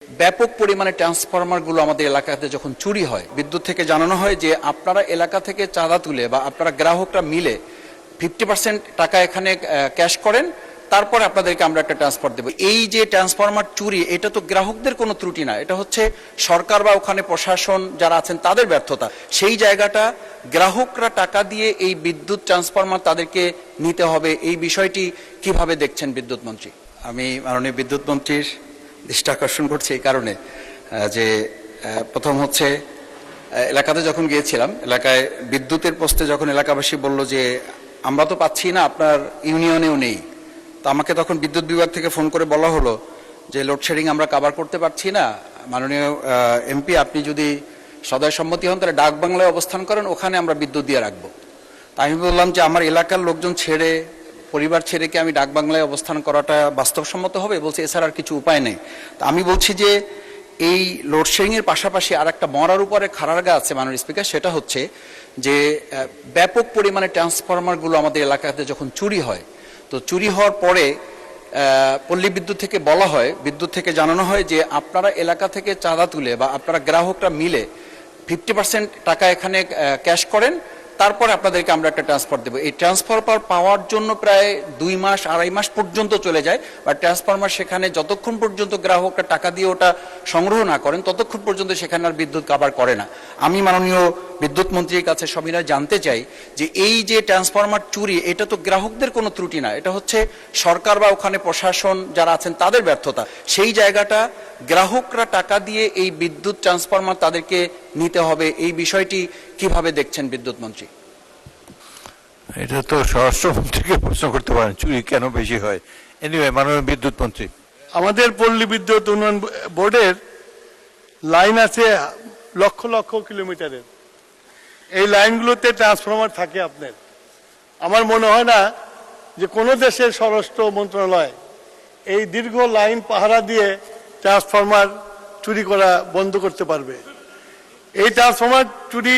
ব্যাপক পরিমাণে ট্রান্সফরমারগুলো আমাদের এলাকাতে যখন চুরি হয়, বিদ্যুৎ থেকে জানানো হয় যে আপনারা এলাকা থেকে চাঁদা তুলে বা আপনারা গ্রাহকরা মিলে 50% টাকা এখানে ক্যাশ করেন, তারপরে আপনাদেরকে আমরা একটা ট্রান্সফার দেবো। এই যে ট্রান্সফরমার চুরি, এটা তো গ্রাহকদের কোনো ত্রুটি না, এটা হচ্ছে সরকার বা ওখানে প্রশাসন যারা আছেন তাদের ব্যর্থতা। সেই জায়গাটা গ্রাহকরা টাকা দিয়ে এই বিদ্যুৎ ট্রান্সফরমার তাদেরকে নিতে হবে, এই বিষয়টি কিভাবে দেখছেন বিদ্যুৎ মন্ত্রী? আমি মাননীয় বিদ্যুৎ মন্ত্রীর দৃষ্টি আকর্ষণ করছি এই কারণে যে প্রথম হচ্ছে এলাকাতে যখন গিয়েছিলাম, এলাকায় বিদ্যুতের পোস্টে যখন এলাকাবাসী বলল যে আমরা তো পাচ্ছি না, আপনার ইউনিয়নেও নেই, তো আমাকে তখন বিদ্যুৎ বিভাগ থেকে ফোন করে বলা হলো যে লোডশেডিং আমরা কভার করতে পারছি না, মাননীয় এমপি আপনি যদি সদয় সম্মতি হন তাহলে ডাক বাংলায় অবস্থান করেন, ওখানে আমরা বিদ্যুৎ দিয়ে রাখবো। তাই আমি বললাম যে আমার এলাকার লোকজন ছেড়ে, পরিবার ছেড়ে কি আমি ডাক বাংলায় অবস্থান করাটা বাস্তবসম্মত হবে? বলছে এছাড়া আর কিছু উপায় নেই। তা আমি বলছি যে এই লোডশেডিং এর পাশাপাশি আর একটা মরার উপরে খাড়ারগা আছে মাননীয় স্পিকার, সেটা হচ্ছে যে ব্যাপক পরিমাণে ট্রান্সফরমারগুলো আমাদের এলাকাতে যখন চুরি হয়, তো চুরি হওয়ার পরে পল্লী বিদ্যুৎ থেকে বলা হয়, বিদ্যুৎ থেকে জানানো হয় যে আপনারা এলাকা থেকে চাঁদা তুলে বা আপনারা গ্রাহকরা মিলে 50% টাকা এখানে ক্যাশ করেন, তারপরে আপনাদেরকে আমরা একটা ট্রান্সফার দেবো। এই ট্রান্সফার পাওয়ার জন্য প্রায় 2 মাস 2.5 মাস পর্যন্ত চলে যায়, বা ট্রান্সফরমার সেখানে যতক্ষণ পর্যন্ত গ্রাহকরা টাকা দিয়ে ওটা সংগ্রহ না করেন ততক্ষণ পর্যন্ত সেখানে আর বিদ্যুৎ কাভার করে না। আমি মাননীয় বিদ্যুৎ মন্ত্রীর কাছে সবিনয় জানতে চাই যে এই যে ট্রান্সফরমার চুরি, এটা তো গ্রাহকদের কোনো ত্রুটি না, এটা হচ্ছে সরকার বা ওখানে প্রশাসন যারা আছেন তাদের ব্যর্থতা। সেই জায়গাটা গ্রাহকরা টাকা দিয়ে এই বিদ্যুৎ ট্রান্সফরমার তাদেরকে নিতে হবে, এই বিষয়টি কিভাবে দেখছেন বিদ্যুৎ মন্ত্রী? এটা তো স্বরাষ্ট্রমন্ত্রীকে প্রশ্ন করতে পারেন, চুরি কেন বেশি হয়। এনিওয়ে, মাননীয় বিদ্যুৎ মন্ত্রী। আমাদের পল্লী বিদ্যুৎ উন্নয়ন বোর্ডের লাইন আছে লক্ষ লক্ষ কিলোমিটারের। এই লাইনগুলোতে ট্রান্সফরমার থাকে আপনার। আমার মনে হয় না যে কোনো দেশের স্বরাষ্ট্র মন্ত্রণালয় এই দীর্ঘ লাইন পাহারা দিয়ে ট্রান্সফরমার চুরি করা বন্ধ করতে পারবে। এই ট্রান্সফরমার চুরি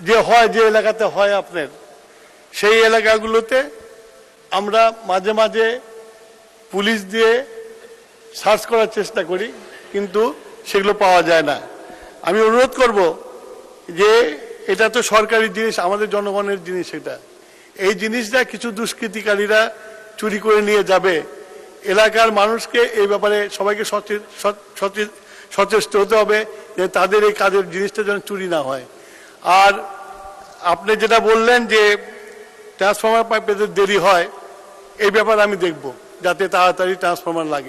যে হয়, যে এলাকাতে হয় আপনার, সেই এলাকাগুলোতে আমরা মাঝে মাঝে পুলিশ দিয়ে সার্চ করার চেষ্টা করি, কিন্তু সেগুলো পাওয়া যায় না। আমি অনুরোধ করব যে এটা তো সরকারি জিনিস, আমাদের জনগণের জিনিস, এটা এই জিনিসটা কিছু দুষ্কৃতিকারীরা চুরি করে নিয়ে যাবে। এলাকার মানুষকে এই ব্যাপারে সবাইকে সচেষ্ট হতে হবে যে তাদের এই কাজের জিনিসটা যেন চুরি না হয়। আর আপনি যেটা বললেন যে ট্রান্সফরমার পাইপ পেতে দেরি হয়, এই ব্যাপারে আমি দেখব যাতে তাড়াতাড়ি ট্রান্সফরমার লাগে।